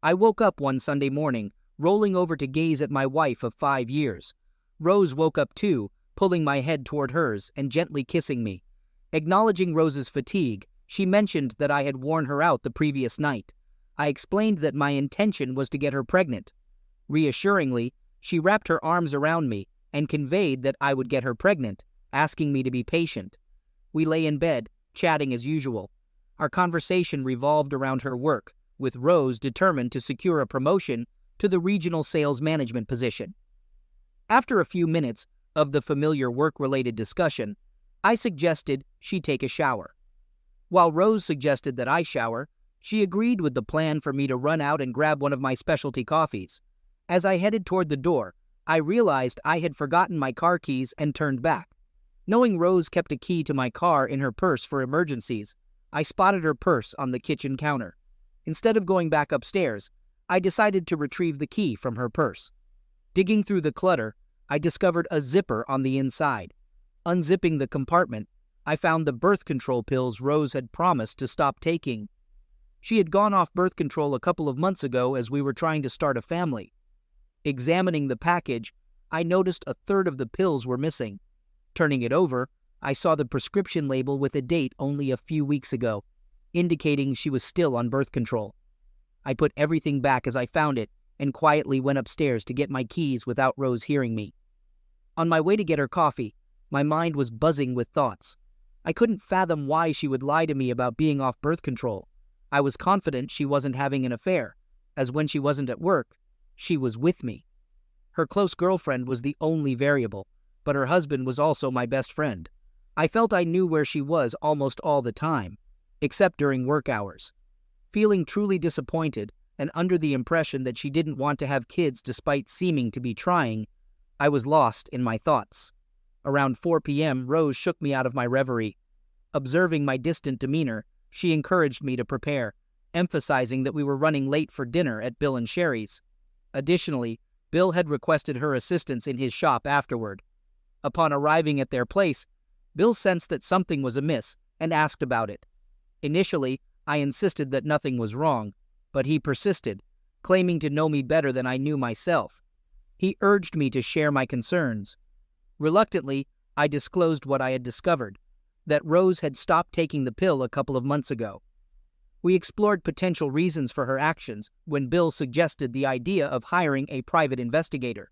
I woke up one Sunday morning, rolling over to gaze at my wife of 5 years. Rose woke up too, pulling my head toward hers and gently kissing me. Acknowledging Rose's fatigue, she mentioned that I had worn her out the previous night. I explained that my intention was to get her pregnant. Reassuringly, she wrapped her arms around me and conveyed that I would get her pregnant, asking me to be patient. We lay in bed, chatting as usual. Our conversation revolved around her work, with Rose determined to secure a promotion to the regional sales management position. After a few minutes of the familiar work-related discussion, I suggested she take a shower. While Rose suggested that I shower, she agreed with the plan for me to run out and grab one of my specialty coffees. As I headed toward the door, I realized I had forgotten my car keys and turned back. Knowing Rose kept a key to my car in her purse for emergencies, I spotted her purse on the kitchen counter. Instead of going back upstairs, I decided to retrieve the key from her purse. Digging through the clutter, I discovered a zipper on the inside. Unzipping the compartment, I found the birth control pills Rose had promised to stop taking. She had gone off birth control a couple of months ago as we were trying to start a family. Examining the package, I noticed a third of the pills were missing. Turning it over, I saw the prescription label with a date only a few weeks ago, indicating she was still on birth control. I put everything back as I found it and quietly went upstairs to get my keys without Rose hearing me. On my way to get her coffee, my mind was buzzing with thoughts. I couldn't fathom why she would lie to me about being off birth control. I was confident she wasn't having an affair, as when she wasn't at work, she was with me. Her close girlfriend was the only variable, but her husband was also my best friend. I felt I knew where she was almost all the time, except during work hours. Feeling truly disappointed and under the impression that she didn't want to have kids despite seeming to be trying, I was lost in my thoughts. Around 4 p.m., Rose shook me out of my reverie. Observing my distant demeanor, she encouraged me to prepare, emphasizing that we were running late for dinner at Bill and Sherry's. Additionally, Bill had requested her assistance in his shop afterward. Upon arriving at their place, Bill sensed that something was amiss and asked about it. Initially, I insisted that nothing was wrong, but he persisted, claiming to know me better than I knew myself. He urged me to share my concerns. Reluctantly, I disclosed what I had discovered, that Rose had stopped taking the pill a couple of months ago. We explored potential reasons for her actions when Bill suggested the idea of hiring a private investigator.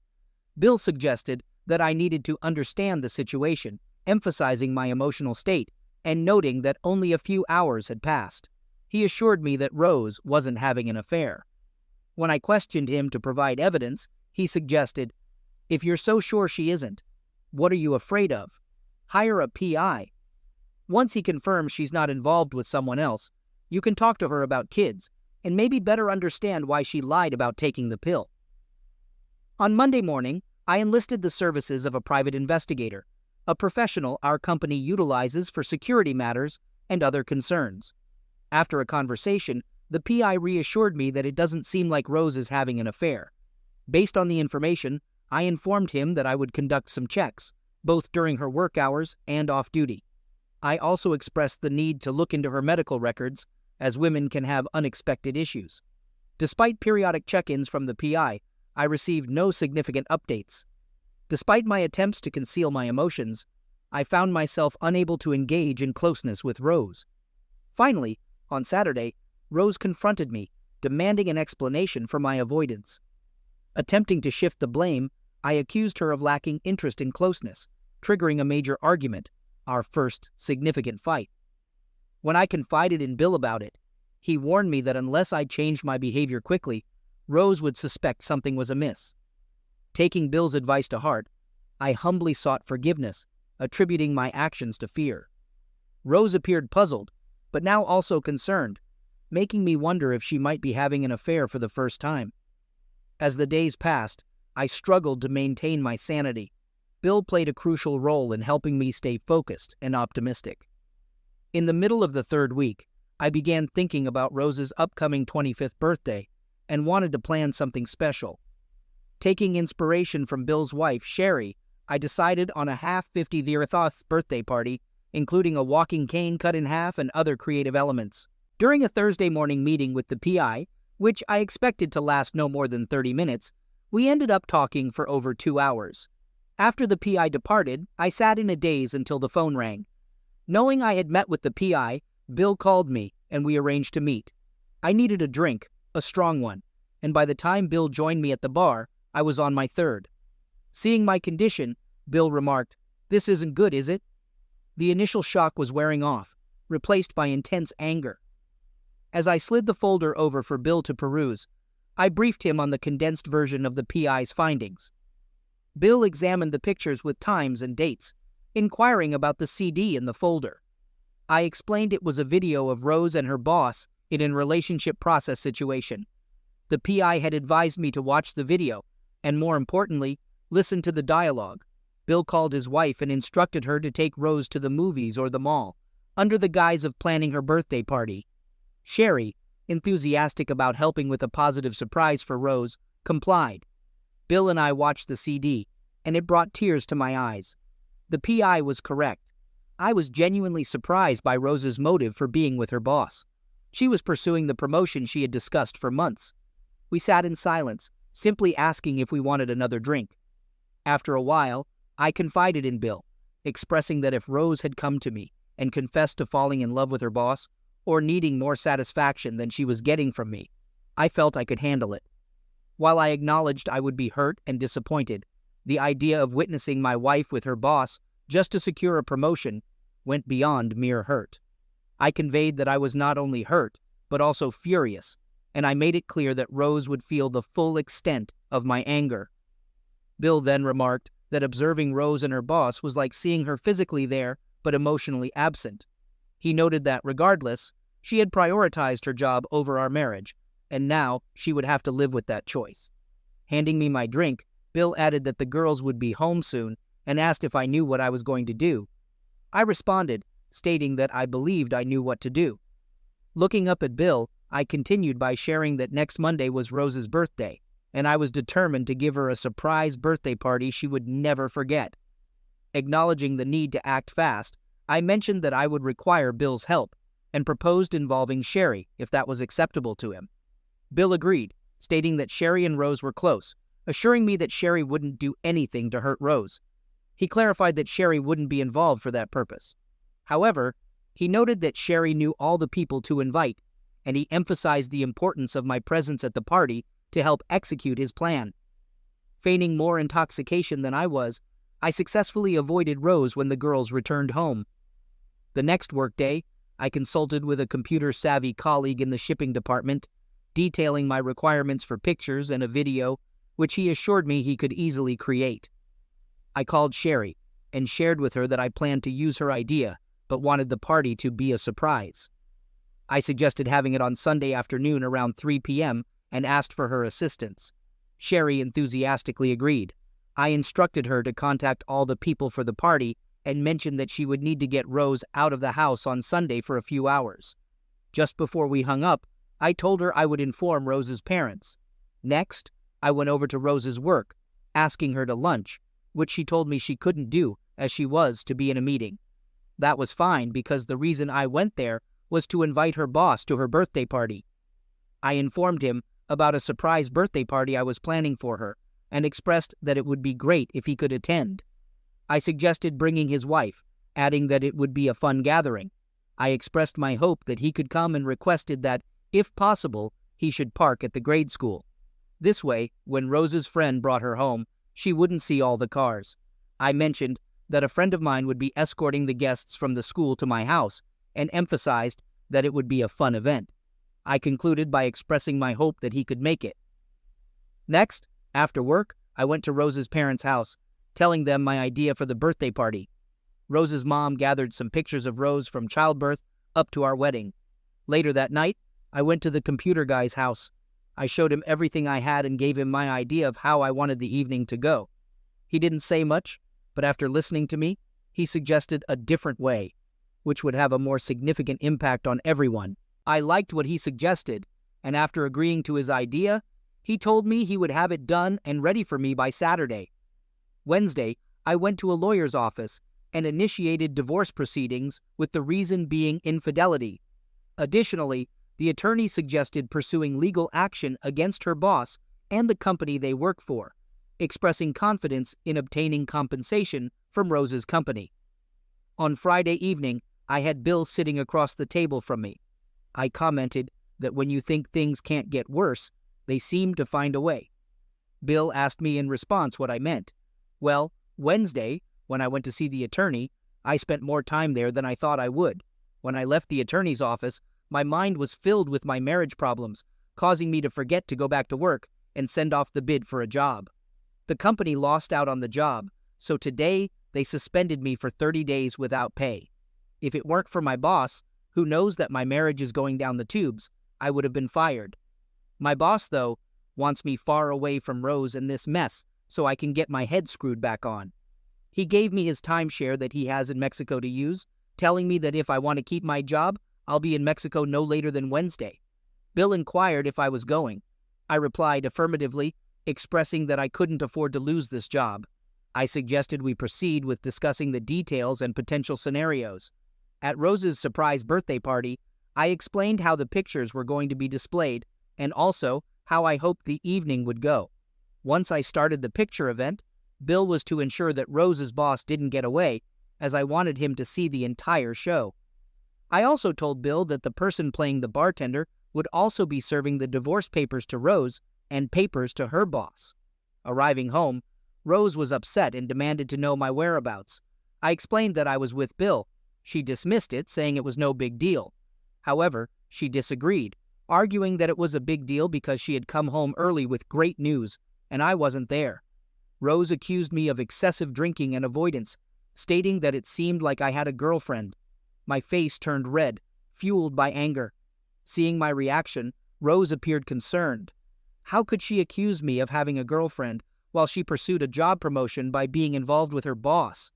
Bill suggested that I needed to understand the situation, emphasizing my emotional state and noting that only a few hours had passed. He assured me that Rose wasn't having an affair. When I questioned him to provide evidence, he suggested, "If you're so sure she isn't, what are you afraid of? Hire a PI. Once he confirms she's not involved with someone else, you can talk to her about kids and maybe better understand why she lied about taking the pill." On Monday morning, I enlisted the services of a private investigator, a professional our company utilizes for security matters and other concerns. After a conversation, the PI reassured me that it doesn't seem like Rose is having an affair. Based on the information, I informed him that I would conduct some checks, both during her work hours and off-duty. I also expressed the need to look into her medical records, as women can have unexpected issues. Despite periodic check-ins from the PI, I received no significant updates. Despite my attempts to conceal my emotions, I found myself unable to engage in closeness with Rose. Finally, on Saturday, Rose confronted me, demanding an explanation for my avoidance. Attempting to shift the blame, I accused her of lacking interest in closeness, triggering a major argument, our first significant fight. When I confided in Bill about it, he warned me that unless I changed my behavior quickly, Rose would suspect something was amiss. Taking Bill's advice to heart, I humbly sought forgiveness, attributing my actions to fear. Rose appeared puzzled, but now also concerned, making me wonder if she might be having an affair for the first time. As the days passed, I struggled to maintain my sanity. Bill played a crucial role in helping me stay focused and optimistic. In the middle of the third week, I began thinking about Rose's upcoming 25th birthday and wanted to plan something special. Taking inspiration from Bill's wife, Sherry, I decided on a half 50th birthday party, including a walking cane cut in half and other creative elements. During a Thursday morning meeting with the PI, which I expected to last no more than 30 minutes, we ended up talking for over 2 hours. After the PI departed, I sat in a daze until the phone rang. Knowing I had met with the PI, Bill called me and we arranged to meet. I needed a drink, a strong one, and by the time Bill joined me at the bar, I was on my third. Seeing my condition, Bill remarked, "This isn't good, is it?" The initial shock was wearing off, replaced by intense anger. As I slid the folder over for Bill to peruse, I briefed him on the condensed version of the PI's findings. Bill examined the pictures with times and dates, inquiring about the CD in the folder. I explained it was a video of Rose and her boss in a relationship process situation. The PI had advised me to watch the video, and more importantly, listen to the dialogue. Bill called his wife and instructed her to take Rose to the movies or the mall, under the guise of planning her birthday party. Sherry, enthusiastic about helping with a positive surprise for Rose, complied. Bill and I watched the CD, and it brought tears to my eyes. The PI was correct. I was genuinely surprised by Rose's motive for being with her boss. She was pursuing the promotion she had discussed for months. We sat in silence, simply asking if we wanted another drink. After a while, I confided in Bill, expressing that if Rose had come to me and confessed to falling in love with her boss, or needing more satisfaction than she was getting from me, I felt I could handle it. While I acknowledged I would be hurt and disappointed, the idea of witnessing my wife with her boss just to secure a promotion went beyond mere hurt. I conveyed that I was not only hurt, but also furious, and I made it clear that Rose would feel the full extent of my anger. Bill then remarked that observing Rose and her boss was like seeing her physically there, but emotionally absent. He noted that, regardless, she had prioritized her job over our marriage, and now she would have to live with that choice. Handing me my drink, Bill added that the girls would be home soon and asked if I knew what I was going to do. I responded, stating that I believed I knew what to do. Looking up at Bill, I continued by sharing that next Monday was Rose's birthday, and I was determined to give her a surprise birthday party she would never forget. Acknowledging the need to act fast, I mentioned that I would require Bill's help, and proposed involving Sherry if that was acceptable to him. Bill agreed, stating that Sherry and Rose were close, assuring me that Sherry wouldn't do anything to hurt Rose. He clarified that Sherry wouldn't be involved for that purpose. However, he noted that Sherry knew all the people to invite, and he emphasized the importance of my presence at the party to help execute his plan. Feigning more intoxication than I was, I successfully avoided Rose when the girls returned home. The next workday, I consulted with a computer-savvy colleague in the shipping department, detailing my requirements for pictures and a video, which he assured me he could easily create. I called Sherry and shared with her that I planned to use her idea, but wanted the party to be a surprise. I suggested having it on Sunday afternoon around 3 p.m. and asked for her assistance. Sherry enthusiastically agreed. I instructed her to contact all the people for the party and mentioned that she would need to get Rose out of the house on Sunday for a few hours. Just before we hung up, I told her I would inform Rose's parents. Next, I went over to Rose's work, asking her to lunch, which she told me she couldn't do as she was to be in a meeting. That was fine because the reason I went there was to invite her boss to her birthday party. I informed him about a surprise birthday party I was planning for her and expressed that it would be great if he could attend. I suggested bringing his wife, adding that it would be a fun gathering. I expressed my hope that he could come and requested that, if possible, he should park at the grade school. This way, when Rose's friend brought her home, she wouldn't see all the cars. I mentioned that a friend of mine would be escorting the guests from the school to my house and emphasized that it would be a fun event. I concluded by expressing my hope that he could make it. Next, after work, I went to Rose's parents' house, telling them my idea for the birthday party. Rose's mom gathered some pictures of Rose from childbirth up to our wedding. Later that night, I went to the computer guy's house. I showed him everything I had and gave him my idea of how I wanted the evening to go. He didn't say much, but after listening to me, he suggested a different way, which would have a more significant impact on everyone. I liked what he suggested, and after agreeing to his idea, he told me he would have it done and ready for me by Saturday. Wednesday, I went to a lawyer's office and initiated divorce proceedings with the reason being infidelity. Additionally, The attorney suggested pursuing legal action against her boss and the company they work for, expressing confidence in obtaining compensation from Rose's company. On Friday evening, I had Bill sitting across the table from me. I commented that when you think things can't get worse, they seem to find a way. Bill asked me in response what I meant. Well, Wednesday, when I went to see the attorney, I spent more time there than I thought I would. When I left the attorney's office, my mind was filled with my marriage problems, causing me to forget to go back to work and send off the bid for a job. The company lost out on the job, so today they suspended me for 30 days without pay. If it weren't for my boss, who knows that my marriage is going down the tubes, I would have been fired. My boss, though, wants me far away from Rose and this mess so I can get my head screwed back on. He gave me his timeshare that he has in Mexico to use, telling me that if I want to keep my job, I'll be in Mexico no later than Wednesday. Bill inquired if I was going. I replied affirmatively, expressing that I couldn't afford to lose this job. I suggested we proceed with discussing the details and potential scenarios. At Rose's surprise birthday party, I explained how the pictures were going to be displayed and also how I hoped the evening would go. Once I started the picture event, Bill was to ensure that Rose's boss didn't get away, as I wanted him to see the entire show. I also told Bill that the person playing the bartender would also be serving the divorce papers to Rose and papers to her boss. Arriving home, Rose was upset and demanded to know my whereabouts. I explained that I was with Bill. She dismissed it, saying it was no big deal. However, she disagreed, arguing that it was a big deal because she had come home early with great news, and I wasn't there. Rose accused me of excessive drinking and avoidance, stating that it seemed like I had a girlfriend. My face turned red, fueled by anger. Seeing my reaction, Rose appeared concerned. How could she accuse me of having a girlfriend while she pursued a job promotion by being involved with her boss?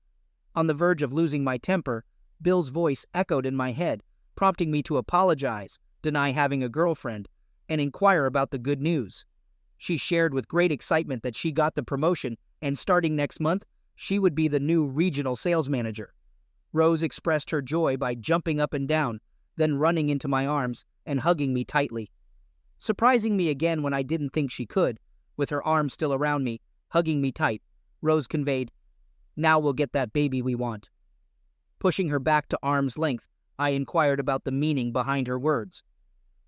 On the verge of losing my temper, Bill's voice echoed in my head, prompting me to apologize, deny having a girlfriend, and inquire about the good news. She shared with great excitement that she got the promotion, and starting next month, she would be the new regional sales manager. Rose expressed her joy by jumping up and down, then running into my arms and hugging me tightly. Surprising me again when I didn't think she could, with her arms still around me, hugging me tight, Rose conveyed, "Now we'll get that baby we want." Pushing her back to arm's length, I inquired about the meaning behind her words.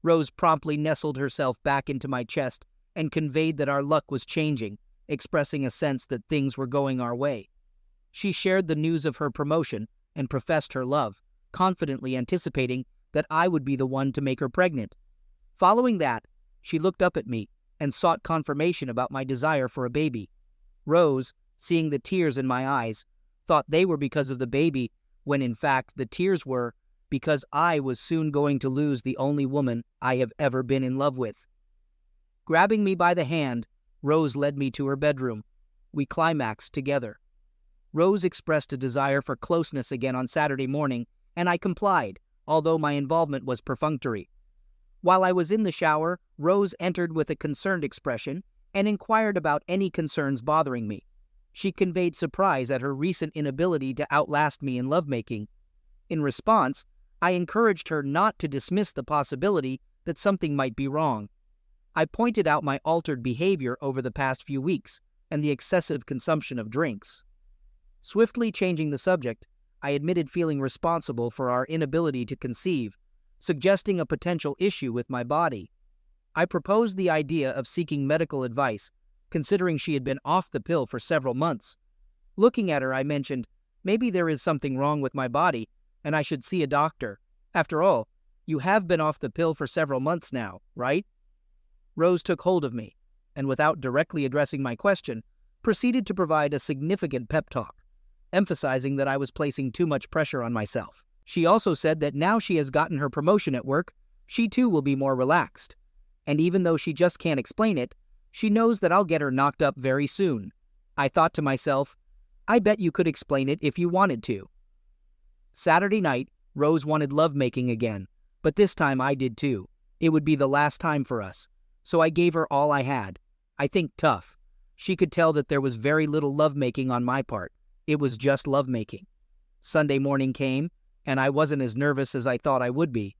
Rose promptly nestled herself back into my chest and conveyed that our luck was changing, expressing a sense that things were going our way. She shared the news of her promotion and professed her love, confidently anticipating that I would be the one to make her pregnant. Following that, she looked up at me and sought confirmation about my desire for a baby. Rose, seeing the tears in my eyes, thought they were because of the baby, when in fact the tears were because I was soon going to lose the only woman I have ever been in love with. Grabbing me by the hand, Rose led me to her bedroom. We climaxed together. Rose expressed a desire for closeness again on Saturday morning, and I complied, although my involvement was perfunctory. While I was in the shower, Rose entered with a concerned expression and inquired about any concerns bothering me. She conveyed surprise at her recent inability to outlast me in lovemaking. In response, I encouraged her not to dismiss the possibility that something might be wrong. I pointed out my altered behavior over the past few weeks and the excessive consumption of drinks. Swiftly changing the subject, I admitted feeling responsible for our inability to conceive, suggesting a potential issue with my body. I proposed the idea of seeking medical advice, considering she had been off the pill for several months. Looking at her, I mentioned, maybe there is something wrong with my body, and I should see a doctor. After all, you have been off the pill for several months now, right? Rose took hold of me, and without directly addressing my question, proceeded to provide a significant pep talk, emphasizing that I was placing too much pressure on myself. She also said that now she has gotten her promotion at work, she too will be more relaxed. And even though she just can't explain it, she knows that I'll get her knocked up very soon. I thought to myself, I bet you could explain it if you wanted to. Saturday night, Rose wanted lovemaking again, but this time I did too. It would be the last time for us, so I gave her all I had. I think tough. She could tell that there was very little lovemaking on my part. It was just lovemaking. Sunday morning came, and I wasn't as nervous as I thought I would be.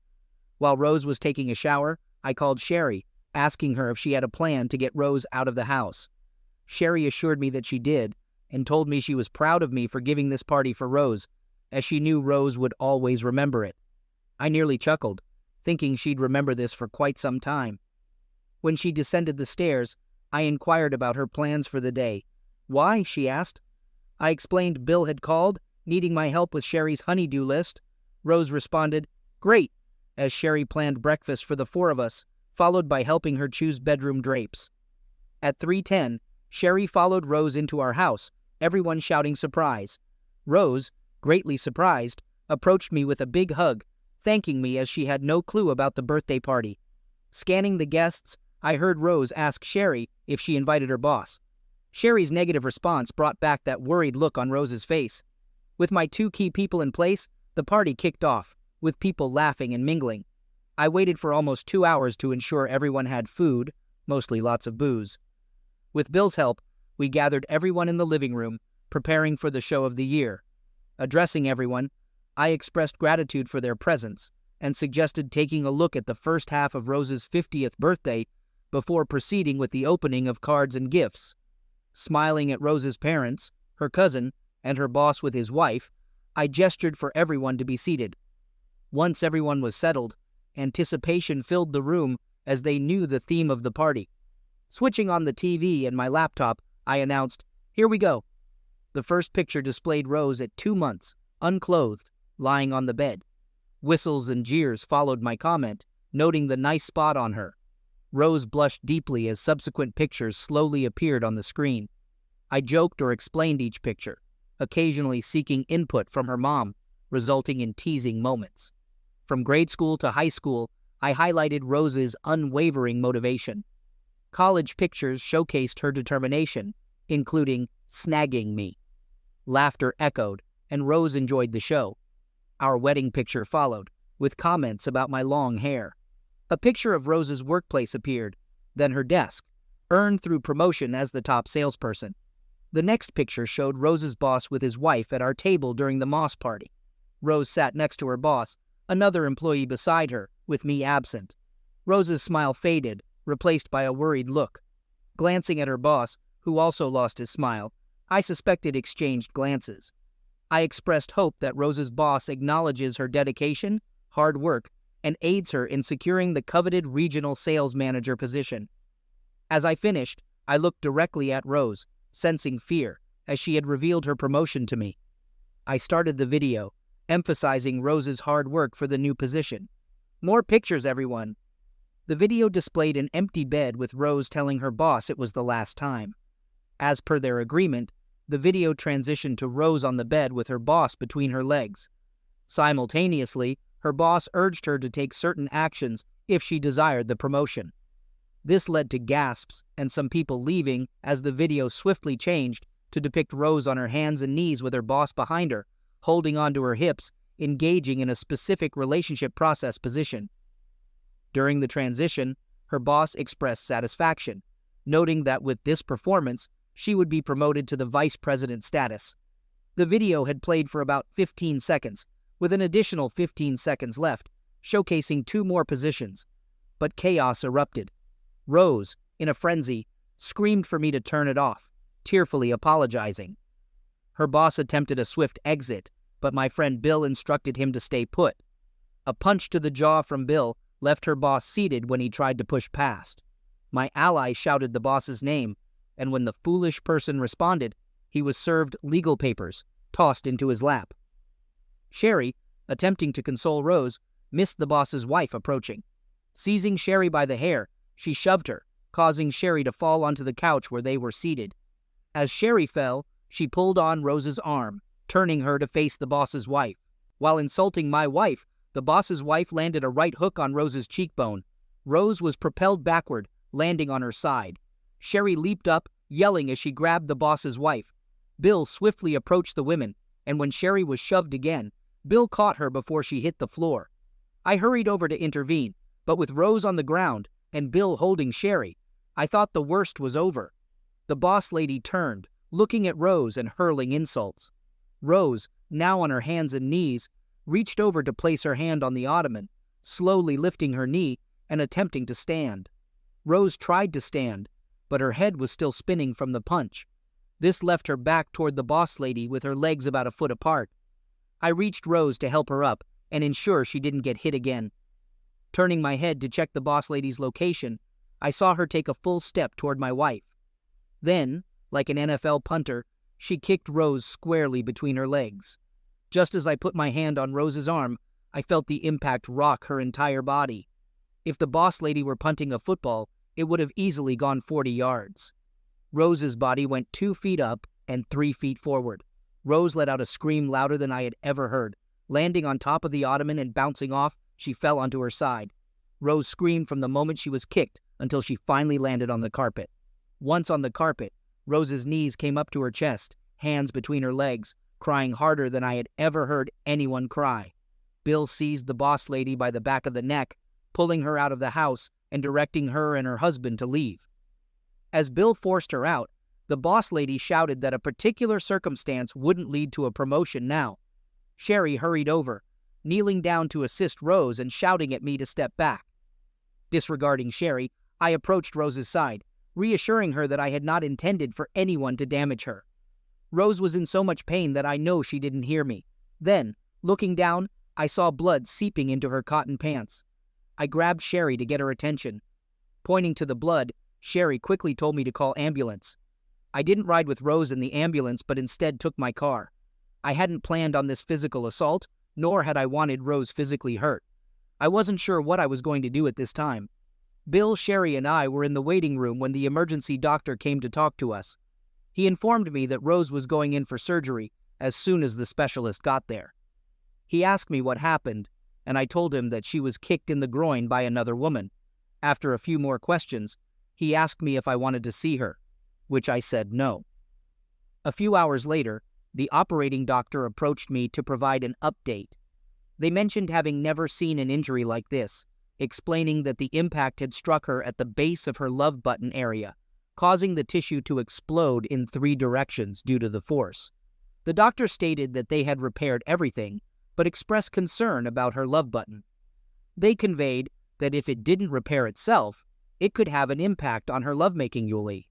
While Rose was taking a shower, I called Sherry, asking her if she had a plan to get Rose out of the house. Sherry assured me that she did, and told me she was proud of me for giving this party for Rose, as she knew Rose would always remember it. I nearly chuckled, thinking she'd remember this for quite some time. When she descended the stairs, I inquired about her plans for the day. "Why?" she asked. I explained Bill had called, needing my help with Sherry's honey-do list. Rose responded, "Great," as Sherry planned breakfast for the four of us, followed by helping her choose bedroom drapes. At 3:10, Sherry followed Rose into our house, everyone shouting surprise. Rose, greatly surprised, approached me with a big hug, thanking me as she had no clue about the birthday party. Scanning the guests, I heard Rose ask Sherry if she invited her boss. Sherry's negative response brought back that worried look on Rose's face. With my two key people in place, the party kicked off, with people laughing and mingling. I waited for almost 2 hours to ensure everyone had food, mostly lots of booze. With Bill's help, we gathered everyone in the living room, preparing for the show of the year. Addressing everyone, I expressed gratitude for their presence and suggested taking a look at the first half of Rose's 50th birthday before proceeding with the opening of cards and gifts. Smiling at Rose's parents, her cousin, and her boss with his wife, I gestured for everyone to be seated. Once everyone was settled, anticipation filled the room as they knew the theme of the party. Switching on the TV and my laptop, I announced, "Here we go." The first picture displayed Rose at 2 months, unclothed, lying on the bed. Whistles and jeers followed my comment, noting the nice spot on her. Rose blushed deeply as subsequent pictures slowly appeared on the screen. I joked or explained each picture, occasionally seeking input from her mom, resulting in teasing moments. From grade school to high school, I highlighted Rose's unwavering motivation. College pictures showcased her determination, including snagging me. Laughter echoed, and Rose enjoyed the show. Our wedding picture followed, with comments about my long hair. A picture of Rose's workplace appeared, then her desk, earned through promotion as the top salesperson. The next picture showed Rose's boss with his wife at our table during the Moss party. Rose sat next to her boss, another employee beside her, with me absent. Rose's smile faded, replaced by a worried look. Glancing at her boss, who also lost his smile, I suspected exchanged glances. I expressed hope that Rose's boss acknowledges her dedication, hard work, and aids her in securing the coveted regional sales manager position. As I finished, I looked directly at Rose, sensing fear, as she had revealed her promotion to me. I started the video, emphasizing Rose's hard work for the new position. "More pictures, everyone." The video displayed an empty bed with Rose telling her boss it was the last time. As per their agreement, the video transitioned to Rose on the bed with her boss between her legs. Simultaneously, her boss urged her to take certain actions if she desired the promotion. This led to gasps and some people leaving as the video swiftly changed to depict Rose on her hands and knees with her boss behind her, holding onto her hips, engaging in a specific relationship process position. During the transition, her boss expressed satisfaction, noting that with this performance, she would be promoted to the vice president status. The video had played for about 15 seconds, with an additional 15 seconds left, showcasing 2 more positions. But chaos erupted. Rose, in a frenzy, screamed for me to turn it off, tearfully apologizing. Her boss attempted a swift exit, but my friend Bill instructed him to stay put. A punch to the jaw from Bill left her boss seated when he tried to push past. My ally shouted the boss's name, and when the foolish person responded, he was served legal papers, tossed into his lap. Sherry, attempting to console Rose, missed the boss's wife approaching. Seizing Sherry by the hair, she shoved her, causing Sherry to fall onto the couch where they were seated. As Sherry fell, she pulled on Rose's arm, turning her to face the boss's wife. While insulting my wife, the boss's wife landed a right hook on Rose's cheekbone. Rose was propelled backward, landing on her side. Sherry leaped up, yelling as she grabbed the boss's wife. Bill swiftly approached the women, and when Sherry was shoved again, Bill caught her before she hit the floor. I hurried over to intervene, but with Rose on the ground and Bill holding Sherry, I thought the worst was over. The boss lady turned, looking at Rose and hurling insults. Rose, now on her hands and knees, reached over to place her hand on the ottoman, slowly lifting her knee and attempting to stand. Rose tried to stand, but her head was still spinning from the punch. This left her back toward the boss lady with her legs about a foot apart. I reached Rose to help her up and ensure she didn't get hit again. Turning my head to check the boss lady's location, I saw her take a full step toward my wife. Then, like an NFL punter, she kicked Rose squarely between her legs. Just as I put my hand on Rose's arm, I felt the impact rock her entire body. If the boss lady were punting a football, it would have easily gone 40 yards. Rose's body went 2 feet up and 3 feet forward. Rose let out a scream louder than I had ever heard. Landing on top of the ottoman and bouncing off, she fell onto her side. Rose screamed from the moment she was kicked until she finally landed on the carpet. Once on the carpet, Rose's knees came up to her chest, hands between her legs, crying harder than I had ever heard anyone cry. Bill seized the boss lady by the back of the neck, pulling her out of the house and directing her and her husband to leave. As Bill forced her out, the boss lady shouted that a particular circumstance wouldn't lead to a promotion now. Sherry hurried over, kneeling down to assist Rose and shouting at me to step back. Disregarding Sherry, I approached Rose's side, reassuring her that I had not intended for anyone to damage her. Rose was in so much pain that I know she didn't hear me. Then, looking down, I saw blood seeping into her cotton pants. I grabbed Sherry to get her attention. Pointing to the blood, Sherry quickly told me to call ambulance. I didn't ride with Rose in the ambulance, but instead took my car. I hadn't planned on this physical assault, nor had I wanted Rose physically hurt. I wasn't sure what I was going to do at this time. Bill, Sherry, and I were in the waiting room when the emergency doctor came to talk to us. He informed me that Rose was going in for surgery as soon as the specialist got there. He asked me what happened, and I told him that she was kicked in the groin by another woman. After a few more questions, he asked me if I wanted to see her, which I said no. A few hours later, the operating doctor approached me to provide an update. They mentioned having never seen an injury like this, explaining that the impact had struck her at the base of her love button area, causing the tissue to explode in 3 directions due to the force. The doctor stated that they had repaired everything, but expressed concern about her love button. They conveyed that if it didn't repair itself, it could have an impact on her lovemaking, Yuli.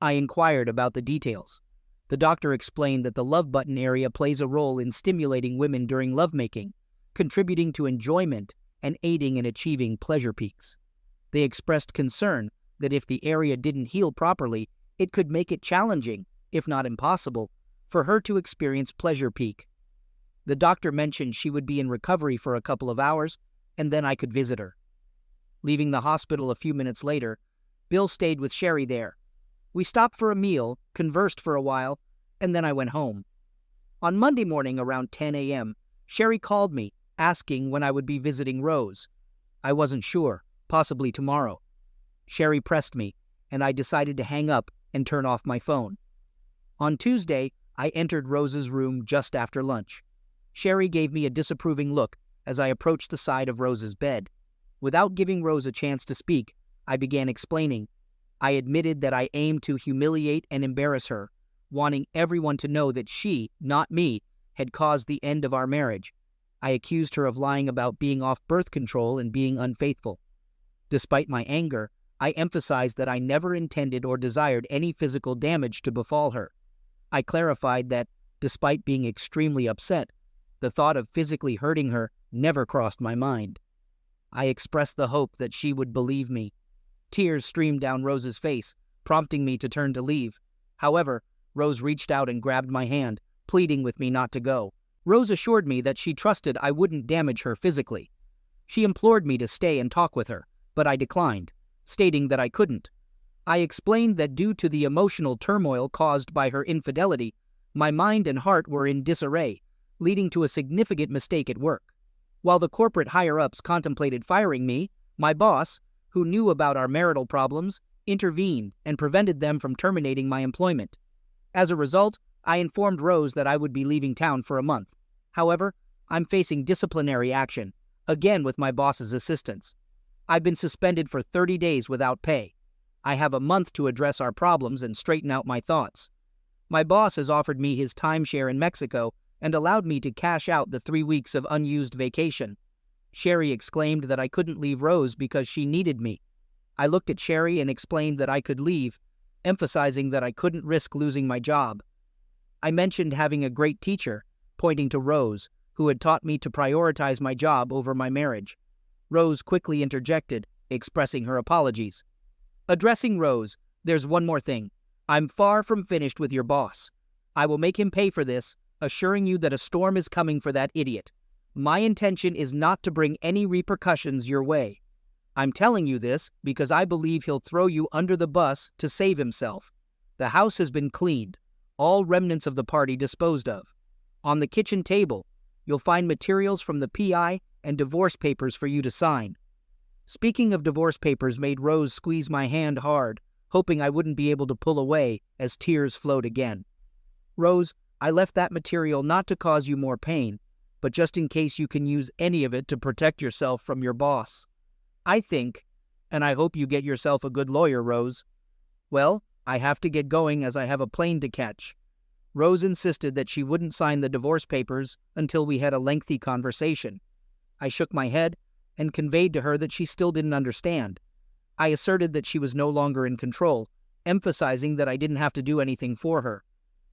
I inquired about the details. The doctor explained that the love button area plays a role in stimulating women during lovemaking, contributing to enjoyment and aiding in achieving pleasure peaks. They expressed concern that if the area didn't heal properly, it could make it challenging, if not impossible, for her to experience pleasure peak. The doctor mentioned she would be in recovery for a couple of hours, and then I could visit her. Leaving the hospital a few minutes later, Bill stayed with Sherry there. We stopped for a meal, conversed for a while, and then I went home. On Monday morning around 10 a.m., Sherry called me, asking when I would be visiting Rose. I wasn't sure, possibly tomorrow. Sherry pressed me, and I decided to hang up and turn off my phone. On Tuesday, I entered Rose's room just after lunch. Sherry gave me a disapproving look as I approached the side of Rose's bed. Without giving Rose a chance to speak, I began explaining. I admitted that I aimed to humiliate and embarrass her, wanting everyone to know that she, not me, had caused the end of our marriage. I accused her of lying about being off birth control and being unfaithful. Despite my anger, I emphasized that I never intended or desired any physical damage to befall her. I clarified that, despite being extremely upset, the thought of physically hurting her never crossed my mind. I expressed the hope that she would believe me. Tears streamed down Rose's face, prompting me to turn to leave. However, Rose reached out and grabbed my hand, pleading with me not to go. Rose assured me that she trusted I wouldn't damage her physically. She implored me to stay and talk with her, but I declined, stating that I couldn't. I explained that due to the emotional turmoil caused by her infidelity, my mind and heart were in disarray, leading to a significant mistake at work. While the corporate higher-ups contemplated firing me, my boss, who knew about our marital problems, intervened and prevented them from terminating my employment. As a result, I informed Rose that I would be leaving town for a month. However, I'm facing disciplinary action, again with my boss's assistance. I've been suspended for 30 days without pay. I have a month to address our problems and straighten out my thoughts. My boss has offered me his timeshare in Mexico and allowed me to cash out the 3 weeks of unused vacation. Sherry exclaimed that I couldn't leave Rose because she needed me. I looked at Sherry and explained that I could leave, emphasizing that I couldn't risk losing my job. I mentioned having a great teacher, pointing to Rose, who had taught me to prioritize my job over my marriage. Rose quickly interjected, expressing her apologies. Addressing Rose, "There's one more thing. I'm far from finished with your boss. I will make him pay for this, assuring you that a storm is coming for that idiot. My intention is not to bring any repercussions your way. I'm telling you this because I believe he'll throw you under the bus to save himself. The house has been cleaned, all remnants of the party disposed of. On the kitchen table, you'll find materials from the PI and divorce papers for you to sign." Speaking of divorce papers made Rose squeeze my hand hard, hoping I wouldn't be able to pull away as tears flowed again. "Rose, I left that material not to cause you more pain, but just in case you can use any of it to protect yourself from your boss. I think, and I hope you get yourself a good lawyer, Rose. Well, I have to get going as I have a plane to catch." Rose insisted that she wouldn't sign the divorce papers until we had a lengthy conversation. I shook my head and conveyed to her that she still didn't understand. I asserted that she was no longer in control, emphasizing that I didn't have to do anything for her.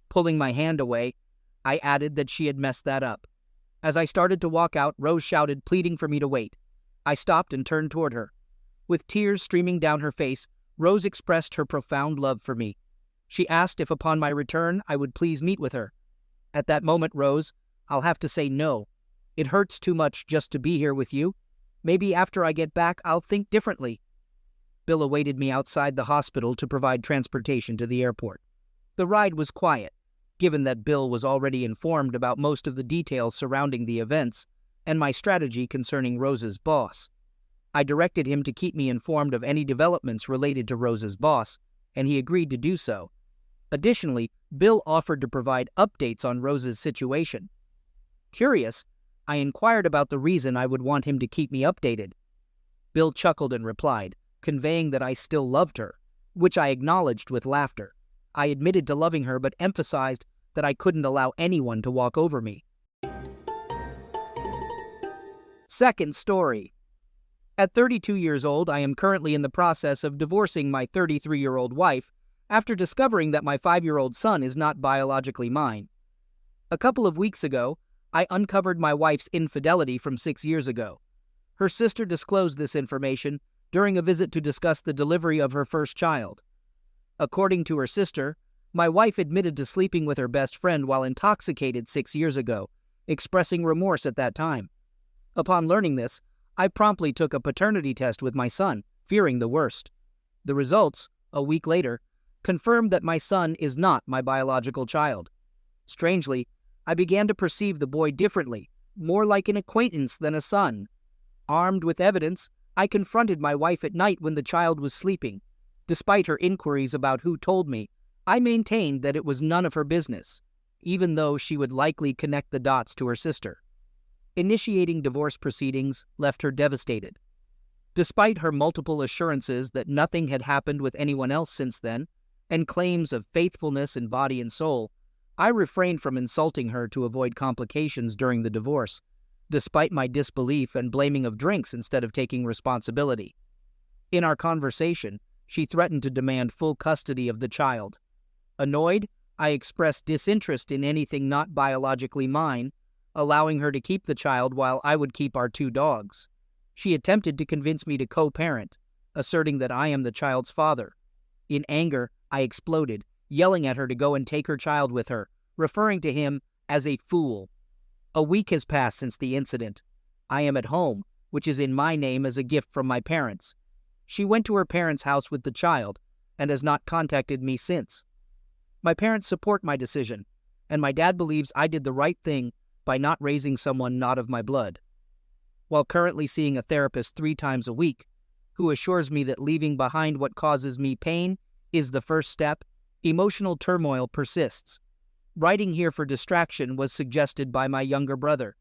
Pulling my hand away, I added that she had messed that up. As I started to walk out, Rose shouted, pleading for me to wait. I stopped and turned toward her. With tears streaming down her face, Rose expressed her profound love for me. She asked if upon my return I would please meet with her. At that moment, Rose, I'll have to say no. It hurts too much just to be here with you. Maybe after I get back, I'll think differently. Bill awaited me outside the hospital to provide transportation to the airport. The ride was quiet, given that Bill was already informed about most of the details surrounding the events and my strategy concerning Rose's boss. I directed him to keep me informed of any developments related to Rose's boss, and he agreed to do so. Additionally, Bill offered to provide updates on Rose's situation. Curious, I inquired about the reason I would want him to keep me updated. Bill chuckled and replied, conveying that I still loved her, which I acknowledged with laughter. I admitted to loving her but emphasized that I couldn't allow anyone to walk over me. Second story. At 32 years old, I am currently in the process of divorcing my 33-year-old wife after discovering that my 5-year-old son is not biologically mine. A couple of weeks ago, I uncovered my wife's infidelity from 6 years ago. Her sister disclosed this information during a visit to discuss the delivery of her first child. According to her sister, my wife admitted to sleeping with her best friend while intoxicated 6 years ago, expressing remorse at that time. Upon learning this, I promptly took a paternity test with my son, fearing the worst. The results, a week later, confirmed that my son is not my biological child. Strangely, I began to perceive the boy differently, more like an acquaintance than a son. Armed with evidence, I confronted my wife at night when the child was sleeping. Despite her inquiries about who told me, I maintained that it was none of her business, even though she would likely connect the dots to her sister. Initiating divorce proceedings left her devastated. Despite her multiple assurances that nothing had happened with anyone else since then, and claims of faithfulness in body and soul, I refrained from insulting her to avoid complications during the divorce, despite my disbelief and blaming of drinks instead of taking responsibility. In our conversation, she threatened to demand full custody of the child. Annoyed, I expressed disinterest in anything not biologically mine, allowing her to keep the child while I would keep our 2 dogs. She attempted to convince me to co-parent, asserting that I am the child's father. In anger, I exploded, yelling at her to go and take her child with her, referring to him as a fool. A week has passed since the incident. I am at home, which is in my name as a gift from my parents. She went to her parents' house with the child and has not contacted me since. My parents support my decision, and my dad believes I did the right thing by not raising someone not of my blood. While currently seeing a therapist 3 times a week, who assures me that leaving behind what causes me pain is the first step, emotional turmoil persists. Writing here for distraction was suggested by my younger brother.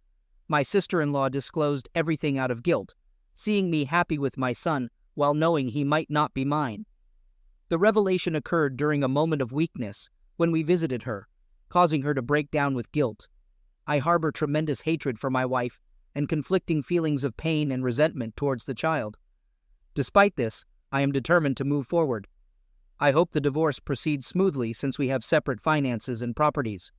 My sister-in-law disclosed everything out of guilt, seeing me happy with my son while knowing he might not be mine. The revelation occurred during a moment of weakness when we visited her, causing her to break down with guilt. I harbor tremendous hatred for my wife and conflicting feelings of pain and resentment towards the child. Despite this, I am determined to move forward. I hope the divorce proceeds smoothly since we have separate finances and properties.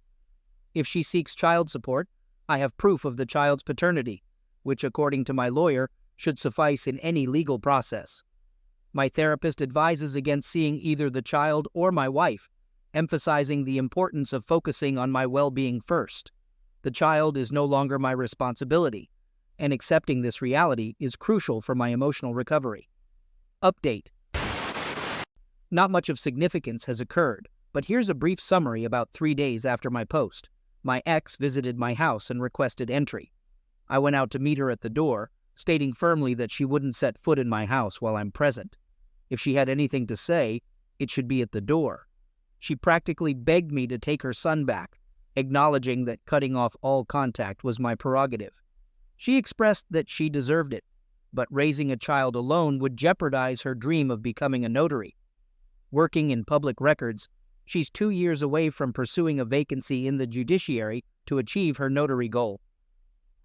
If she seeks child support, I have proof of the child's paternity, which according to my lawyer should suffice in any legal process. My therapist advises against seeing either the child or my wife, emphasizing the importance of focusing on my well-being first. The child is no longer my responsibility, and accepting this reality is crucial for my emotional recovery. Update. Not much of significance has occurred, but here's a brief summary about 3 days after my post. My ex visited my house and requested entry. I went out to meet her at the door, stating firmly that she wouldn't set foot in my house while I'm present. If she had anything to say, it should be at the door. She practically begged me to take her son back, acknowledging that cutting off all contact was my prerogative. She expressed that she deserved it, but raising a child alone would jeopardize her dream of becoming a notary. Working in public records, she's 2 years away from pursuing a vacancy in the judiciary to achieve her notary goal.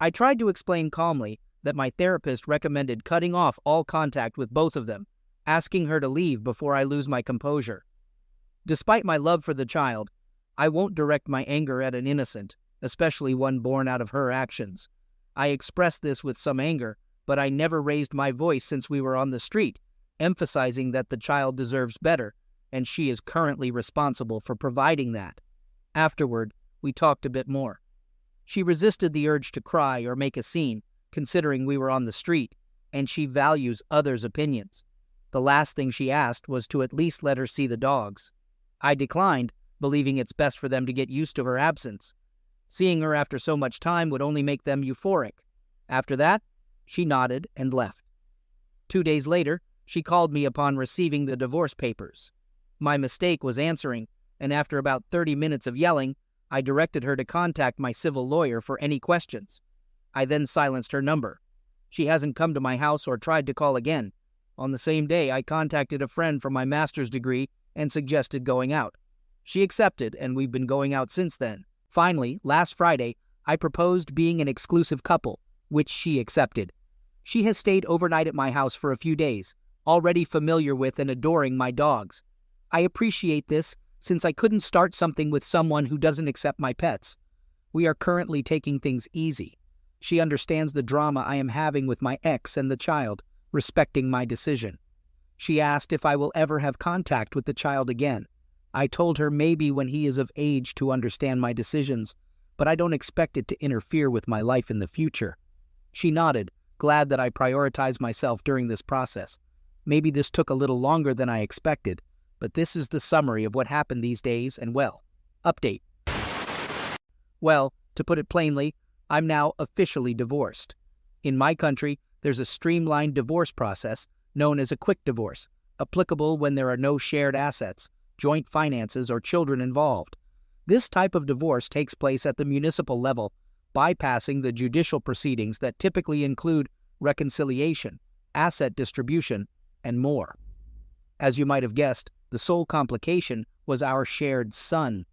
I tried to explain calmly that my therapist recommended cutting off all contact with both of them, asking her to leave before I lose my composure. Despite my love for the child, I won't direct my anger at an innocent, especially one born out of her actions. I expressed this with some anger, but I never raised my voice since we were on the street, emphasizing that the child deserves better, and she is currently responsible for providing that. Afterward, we talked a bit more. She resisted the urge to cry or make a scene, considering we were on the street, and she values others' opinions. The last thing she asked was to at least let her see the dogs. I declined, believing it's best for them to get used to her absence. Seeing her after so much time would only make them euphoric. After that, she nodded and left. 2 days later, she called me upon receiving the divorce papers. My mistake was answering, and after about 30 minutes of yelling, I directed her to contact my civil lawyer for any questions. I then silenced her number. She hasn't come to my house or tried to call again. On the same day, I contacted a friend for my master's degree and suggested going out. She accepted, and we've been going out since then. Finally, last Friday, I proposed being an exclusive couple, which she accepted. She has stayed overnight at my house for a few days, already familiar with and adoring my dogs. I appreciate this, since I couldn't start something with someone who doesn't accept my pets. We are currently taking things easy. She understands the drama I am having with my ex and the child, respecting my decision. She asked if I will ever have contact with the child again. I told her maybe when he is of age to understand my decisions, but I don't expect it to interfere with my life in the future. She nodded, glad that I prioritized myself during this process. Maybe this took a little longer than I expected, but this is the summary of what happened these days and update. Well, to put it plainly, I'm now officially divorced. In my country, there's a streamlined divorce process known as a quick divorce, applicable when there are no shared assets, joint finances, or children involved. This type of divorce takes place at the municipal level, bypassing the judicial proceedings that typically include reconciliation, asset distribution, and more. As you might have guessed, the sole complication was our shared son.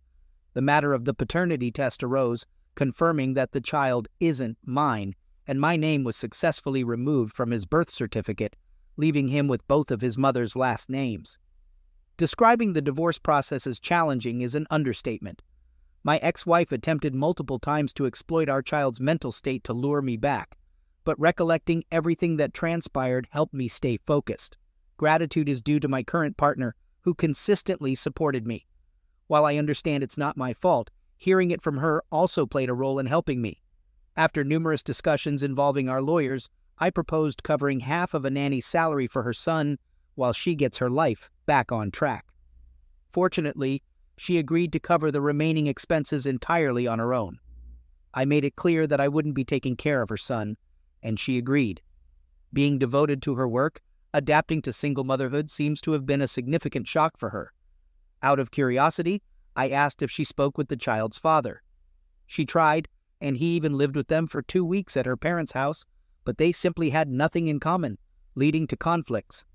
The matter of the paternity test arose, confirming that the child isn't mine, and my name was successfully removed from his birth certificate, leaving him with both of his mother's last names. Describing the divorce process as challenging is an understatement. My ex-wife attempted multiple times to exploit our child's mental state to lure me back, but recollecting everything that transpired helped me stay focused. Gratitude is due to my current partner, who consistently supported me. While I understand it's not my fault, hearing it from her also played a role in helping me. After numerous discussions involving our lawyers, I proposed covering half of a nanny's salary for her son while she gets her life back on track. Fortunately, she agreed to cover the remaining expenses entirely on her own. I made it clear that I wouldn't be taking care of her son, and she agreed. Being devoted to her work, adapting to single motherhood seems to have been a significant shock for her. Out of curiosity, I asked if she spoke with the child's father. She tried, and he even lived with them for 2 weeks at her parents' house, but they simply had nothing in common, leading to conflicts.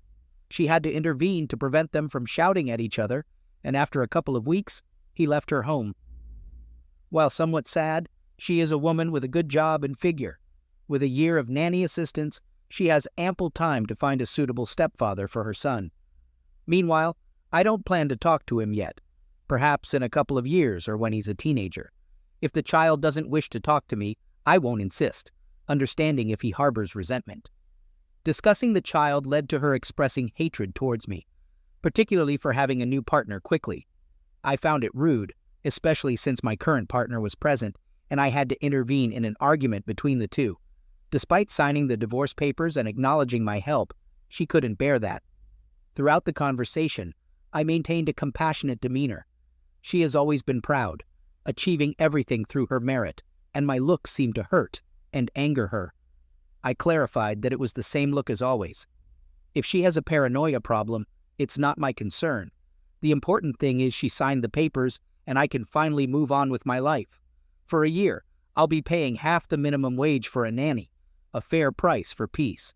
She had to intervene to prevent them from shouting at each other, and after a couple of weeks, he left her home. While somewhat sad, she is a woman with a good job and figure. With a year of nanny assistance, she has ample time to find a suitable stepfather for her son. Meanwhile, I don't plan to talk to him yet, perhaps in a couple of years or when he's a teenager. If the child doesn't wish to talk to me, I won't insist, understanding if he harbors resentment. Discussing the child led to her expressing hatred towards me, particularly for having a new partner quickly. I found it rude, especially since my current partner was present and I had to intervene in an argument between the two. Despite signing the divorce papers and acknowledging my help, she couldn't bear that. Throughout the conversation, I maintained a compassionate demeanor. She has always been proud, achieving everything through her merit, and my look seemed to hurt and anger her. I clarified that it was the same look as always. If she has a paranoia problem, it's not my concern. The important thing is she signed the papers and I can finally move on with my life. For a year, I'll be paying half the minimum wage for a nanny, a fair price for peace.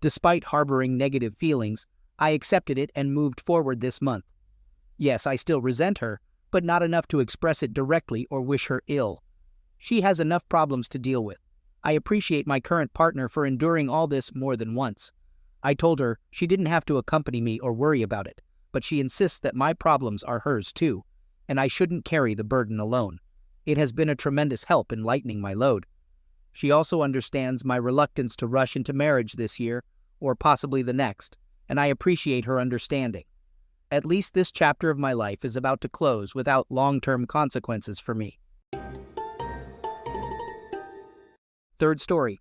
Despite harboring negative feelings, I accepted it and moved forward this month. Yes, I still resent her, but not enough to express it directly or wish her ill. She has enough problems to deal with. I appreciate my current partner for enduring all this more than once. I told her she didn't have to accompany me or worry about it, but she insists that my problems are hers too, and I shouldn't carry the burden alone. It has been a tremendous help in lightening my load. She also understands my reluctance to rush into marriage this year, or possibly the next, and I appreciate her understanding. At least this chapter of my life is about to close without long-term consequences for me. Third story.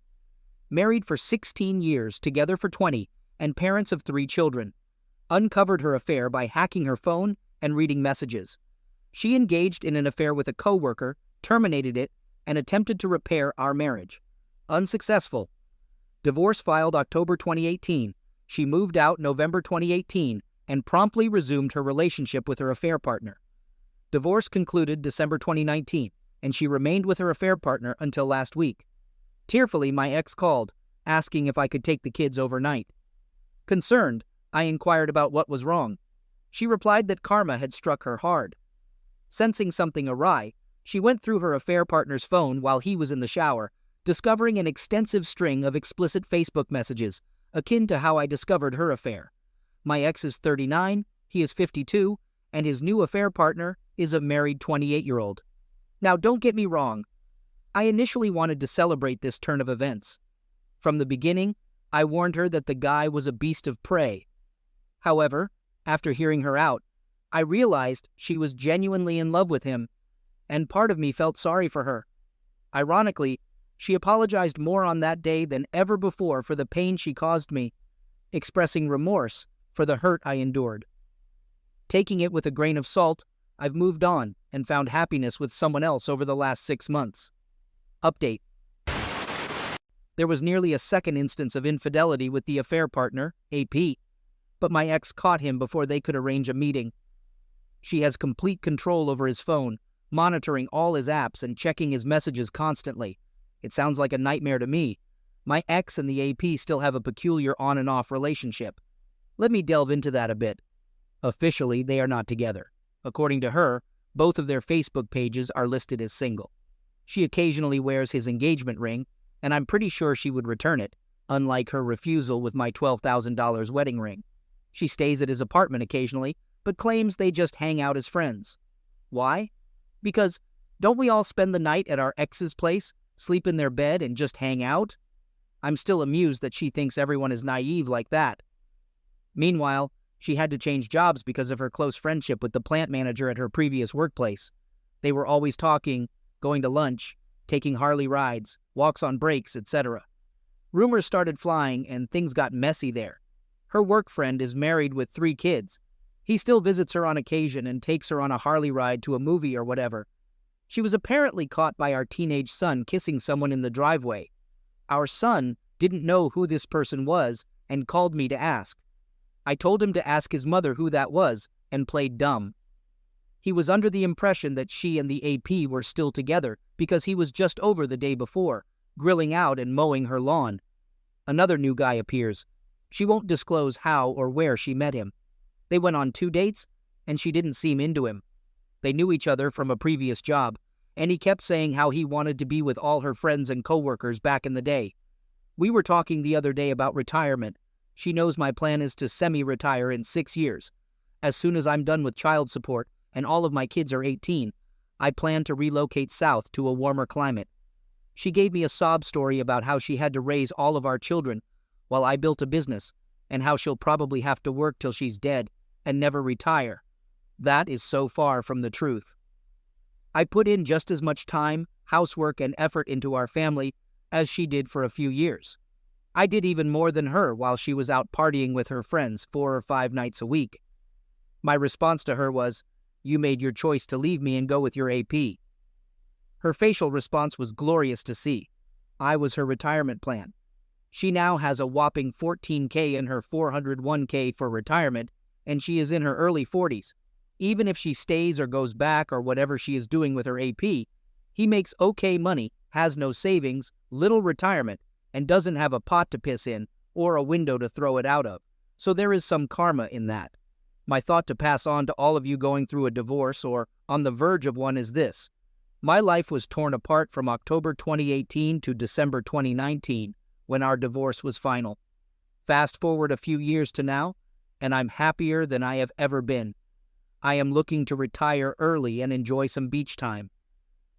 Married for 16 years, together for 20, and parents of 3 children. Uncovered her affair by hacking her phone and reading messages. She engaged in an affair with a coworker, terminated it, and attempted to repair our marriage. Unsuccessful. Divorce filed October 2018. She moved out November 2018 and promptly resumed her relationship with her affair partner. Divorce concluded December 2019, and she remained with her affair partner until last week. Tearfully, my ex called, asking if I could take the kids overnight. Concerned, I inquired about what was wrong. She replied that karma had struck her hard. Sensing something awry, she went through her affair partner's phone while he was in the shower, discovering an extensive string of explicit Facebook messages, akin to how I discovered her affair. My ex is 39, he is 52, and his new affair partner is a married 28-year-old. Now, don't get me wrong. I initially wanted to celebrate this turn of events. From the beginning, I warned her that the guy was a beast of prey. However, after hearing her out, I realized she was genuinely in love with him, and part of me felt sorry for her. Ironically, she apologized more on that day than ever before for the pain she caused me, expressing remorse for the hurt I endured. Taking it with a grain of salt, I've moved on and found happiness with someone else over the last 6 months. Update. There was nearly a second instance of infidelity with the affair partner, AP, but my ex caught him before they could arrange a meeting. She has complete control over his phone, monitoring all his apps and checking his messages constantly. It sounds like a nightmare to me. My ex and the AP still have a peculiar on and off relationship. Let me delve into that a bit. Officially, they are not together. According to her, both of their Facebook pages are listed as single. She occasionally wears his engagement ring, and I'm pretty sure she would return it, unlike her refusal with my $12,000 wedding ring. She stays at his apartment occasionally, but claims they just hang out as friends. Why? Because don't we all spend the night at our ex's place, sleep in their bed, and just hang out? I'm still amused that she thinks everyone is naive like that. Meanwhile, she had to change jobs because of her close friendship with the plant manager at her previous workplace. They were always talking, going to lunch, taking Harley rides, walks on breaks, etc. Rumors started flying and things got messy there. Her work friend is married with 3 kids. He still visits her on occasion and takes her on a Harley ride to a movie or whatever. She was apparently caught by our teenage son kissing someone in the driveway. Our son didn't know who this person was and called me to ask. I told him to ask his mother who that was and played dumb. He was under the impression that she and the AP were still together because he was just over the day before, grilling out and mowing her lawn. Another new guy appears. She won't disclose how or where she met him. They went on 2 dates, and she didn't seem into him. They knew each other from a previous job, and he kept saying how he wanted to be with all her friends and coworkers back in the day. We were talking the other day about retirement. She knows my plan is to semi-retire in 6 years. As soon as I'm done with child support and all of my kids are 18, I plan to relocate south to a warmer climate. She gave me a sob story about how she had to raise all of our children while I built a business, and how she'll probably have to work till she's dead and never retire. That is so far from the truth. I put in just as much time, housework, and effort into our family as she did for a few years. I did even more than her while she was out partying with her friends 4 or 5 nights a week. My response to her was, "You made your choice to leave me and go with your AP." Her facial response was glorious to see. I was her retirement plan. She now has a whopping $14K in her 401K for retirement, and she is in her early 40s. Even if she stays or goes back or whatever she is doing with her AP, he makes okay money, has no savings, little retirement, and doesn't have a pot to piss in or a window to throw it out of. So there is some karma in that. My thought to pass on to all of you going through a divorce or on the verge of one is this. My life was torn apart from October 2018 to December 2019 when our divorce was final. Fast forward a few years to now, and I'm happier than I have ever been. I am looking to retire early and enjoy some beach time.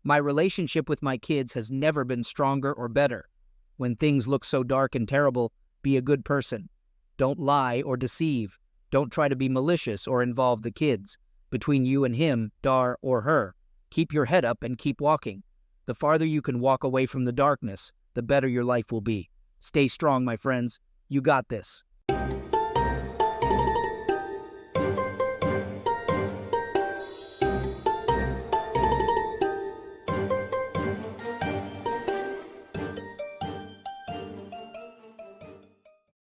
My relationship with my kids has never been stronger or better. When things look so dark and terrible, be a good person. Don't lie or deceive. Don't try to be malicious or involve the kids. Between you and him, Dar, or her, keep your head up and keep walking. The farther you can walk away from the darkness, the better your life will be. Stay strong, my friends. You got this.